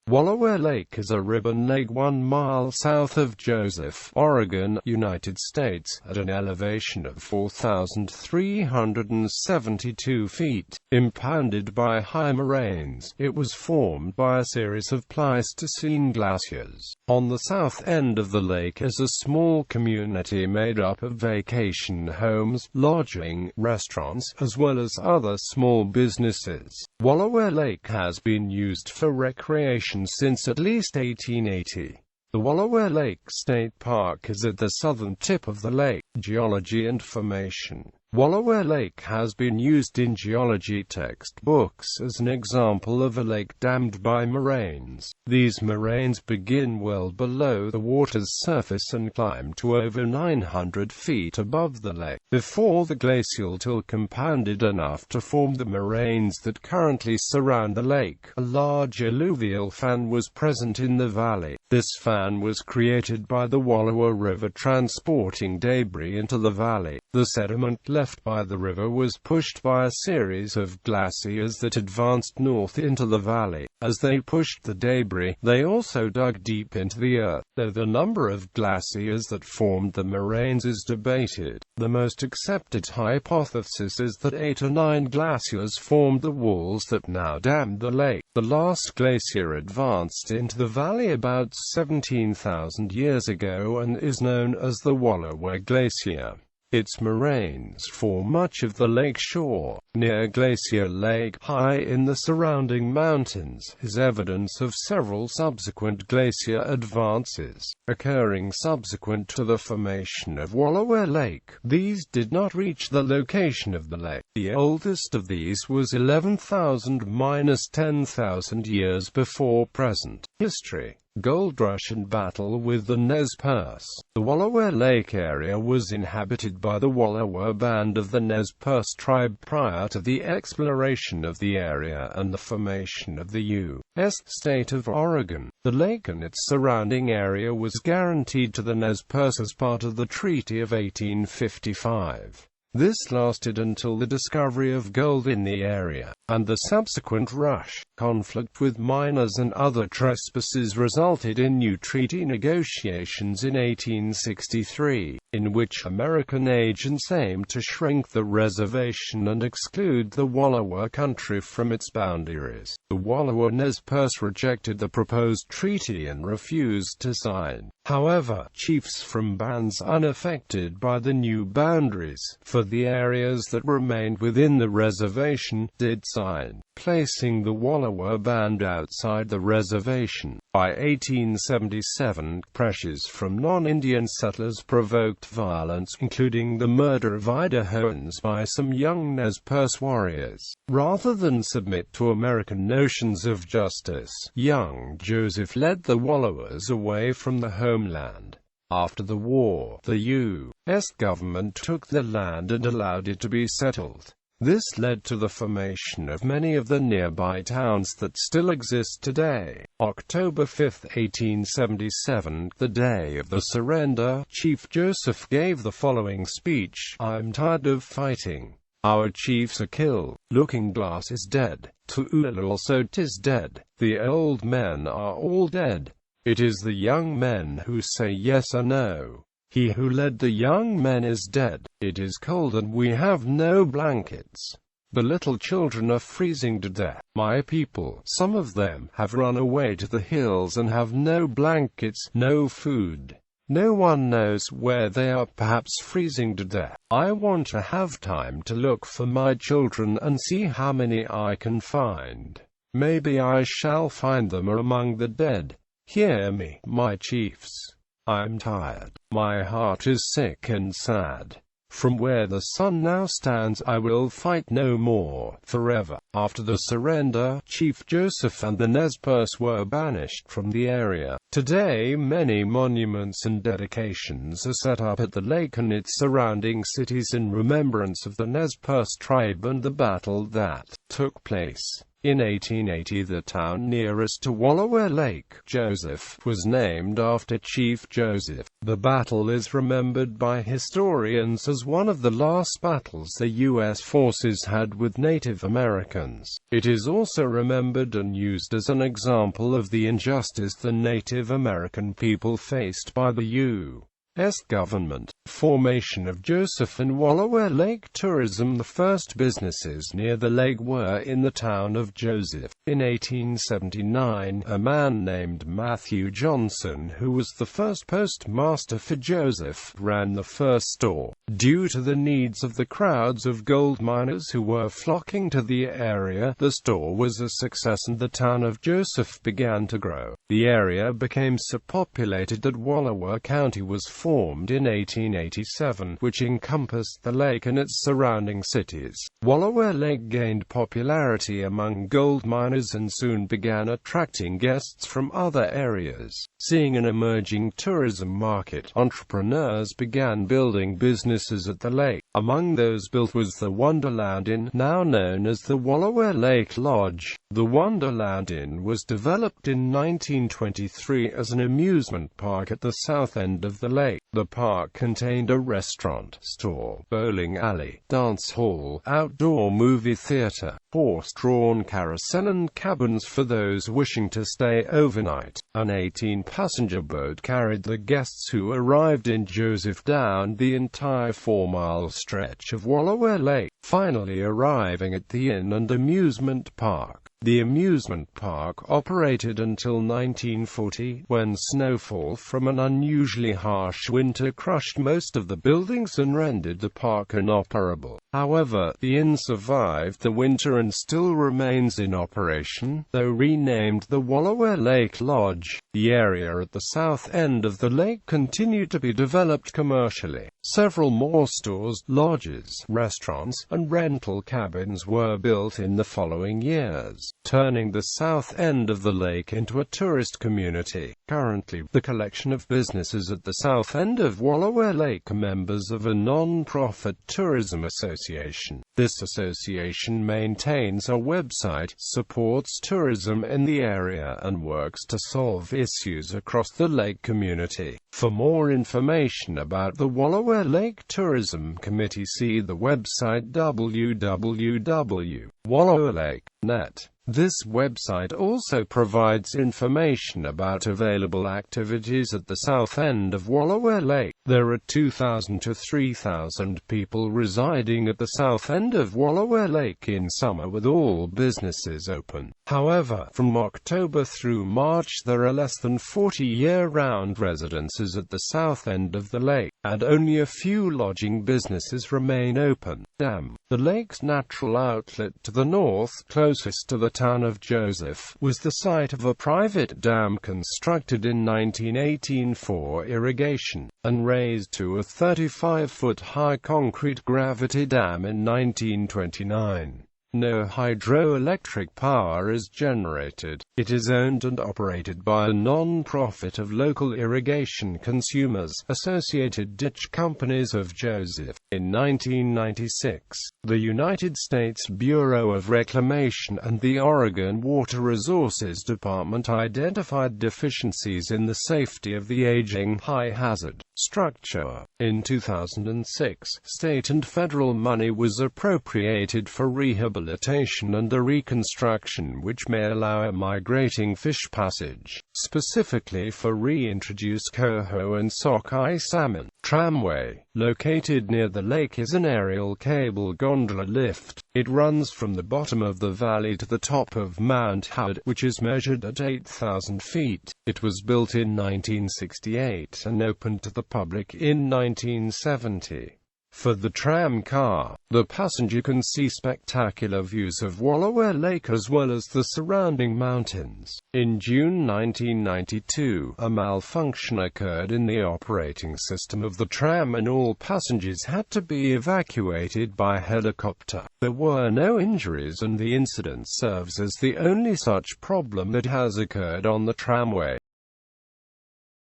Wallowa Lake is a ribbon lake 1 mile south of Joseph, Oregon, United States, at an elevation of 4,372 feet. Impounded by high moraines, it was formed by a series of Pleistocene glaciers. On the south end of the lake is a small community made up of vacation homes, lodging, restaurants, as well as other small businesses. Wallowa Lake has been used for recreation since at least 1880. The Wallowa Lake State Park is at the southern tip of the lake. Geology and formation. Wallowa Lake has been used in geology textbooks as an example of a lake dammed by moraines. These moraines begin well below the water's surface and climb to over 900 feet above the lake, before the glacial till compounded enough to form the moraines that currently surround the lake. A large alluvial fan was present in the valley. This fan was created by the Wallowa River transporting debris into the valley. The sediment left by the river was pushed by a series of glaciers that advanced north into the valley. As they pushed the debris, they also dug deep into the earth. Though the number of glaciers that formed the moraines is debated, the most accepted hypothesis is that 8 or 9 glaciers formed the walls that now dam the lake. The last glacier advanced into the valley about 17,000 years ago and is known as the Wallowa Glacier. Its moraines form much of the lake shore. Near Glacier Lake, high in the surrounding mountains, is evidence of several subsequent glacier advances, occurring subsequent to the formation of Wallowa Lake. These did not reach the location of the lake. The oldest of these was 11,000–10,000 years before present. History. Gold Rush and battle with the Nez Perce. The Wallowa Lake area was inhabited by the Wallowa band of the Nez Perce tribe prior to the exploration of the area and the formation of the U.S. state of Oregon. The lake and its surrounding area was guaranteed to the Nez Perce as part of the Treaty of 1855. This lasted until the discovery of gold in the area, and the subsequent rush. Conflict with miners and other trespassers resulted in new treaty negotiations in 1863, in which American agents aimed to shrink the reservation and exclude the Wallowa country from its boundaries. The Wallowa Nez Perce rejected the proposed treaty and refused to sign. However, chiefs from bands unaffected by the new boundaries, for the areas that remained within the reservation, did sign, placing the Wallowa band outside the reservation. By 1877, pressures from non-Indian settlers provoked violence, including the murder of Idahoans by some young Nez Perce warriors. Rather than submit to American notions of justice, young Joseph led the Wallowas away from the homeland. After the war, the U.S. government took the land and allowed it to be settled. This led to the formation of many of the nearby towns that still exist today. October 5, 1877, the day of the surrender, Chief Joseph gave the following speech: "I'm tired of fighting. Our chiefs are killed. Looking Glass is dead. Tu'ulul also 'tis dead. The old men are all dead. It is the young men who say yes or no. He who led the young men is dead. It is cold and we have no blankets. The little children are freezing to death. My people, some of them, have run away to the hills and have no blankets, no food. No one knows where they are, perhaps freezing to death. I want to have time to look for my children and see how many I can find. Maybe I shall find them among the dead. Hear me, my chiefs. I'm tired. My heart is sick and sad. From where the sun now stands, I will fight no more, forever." After the surrender, Chief Joseph and the Nez Perce were banished from the area. Today, many monuments and dedications are set up at the lake and its surrounding cities in remembrance of the Nez Perce tribe and the battle that took place. In 1880 the town nearest to Wallowa Lake, Joseph, was named after Chief Joseph. The battle is remembered by historians as one of the last battles the U.S. forces had with Native Americans. It is also remembered and used as an example of the injustice the Native American people faced by the U.S. government. Formation of Joseph and Wallowa Lake tourism. The first businesses near the lake were in the town of Joseph. In 1879, a man named Matthew Johnson, who was the first postmaster for Joseph, ran the first store. Due to the needs of the crowds of gold miners who were flocking to the area, the store was a success and the town of Joseph began to grow. The area became so populated that Wallowa County was formed in 1887, which encompassed the lake and its surrounding cities. Wallowa Lake gained popularity among gold miners and soon began attracting guests from other areas. Seeing an emerging tourism market, entrepreneurs began building businesses at the lake. Among those built was the Wonderland Inn, now known as the Wallowa Lake Lodge. The Wonderland Inn was developed in 1923 as an amusement park at the south end of the lake. The park contained a restaurant, store, bowling alley, dance hall, outdoor movie theater, horse-drawn carousel and cabins for those wishing to stay overnight. An 18-passenger boat carried the guests who arrived in Joseph down the entire 4-mile stretch of Wallowa Lake, finally arriving at the inn and amusement park. The amusement park operated until 1940, when snowfall from an unusually harsh winter crushed most of the buildings and rendered the park inoperable. However, the inn survived the winter and still remains in operation, though renamed the Wallowa Lake Lodge. The area at the south end of the lake continued to be developed commercially. Several more stores, lodges, restaurants, and rental cabins were built in the following years, turning the south end of the lake into a tourist community. Currently, the collection of businesses at the south end of Wallowa Lake are members of a non-profit tourism association. This association maintains a website, supports tourism in the area, and works to solve issues across the lake community. For more information about the Wallowa Lake Tourism Committee, see the website www.wallowalake.net. This website also provides information about available activities at the south end of Wallowa Lake. There are 2,000 to 3,000 people residing at the south end of Wallowa Lake in summer, with all businesses open. However, from October through March there are less than 40 year-round residences at the south end of the lake, and only a few lodging businesses remain open. Dam. The lake's natural outlet to the north, closest to the town of Joseph, was the site of a private dam constructed in 1918 for irrigation, and raised to a 35-foot-high concrete gravity dam in 1929. No hydroelectric power is generated. It is owned and operated by a non-profit of local irrigation consumers, Associated Ditch Companies of Joseph. In 1996, the United States Bureau of Reclamation and the Oregon Water Resources Department identified deficiencies in the safety of the aging, high-hazard structure. In 2006, state and federal money was appropriated for rehabilitation and a reconstruction which may allow a migrating fish passage, specifically for reintroduced coho and sockeye salmon. Tramway, located near the lake, is an aerial cable gondola lift. It runs from the bottom of the valley to the top of Mount Howard, which is measured at 8,000 feet. It was built in 1968 and opened to the public in 1970. For the tram car, the passenger can see spectacular views of Wallowa Lake as well as the surrounding mountains. In June 1992, a malfunction occurred in the operating system of the tram and all passengers had to be evacuated by helicopter. There were no injuries and the incident serves as the only such problem that has occurred on the tramway.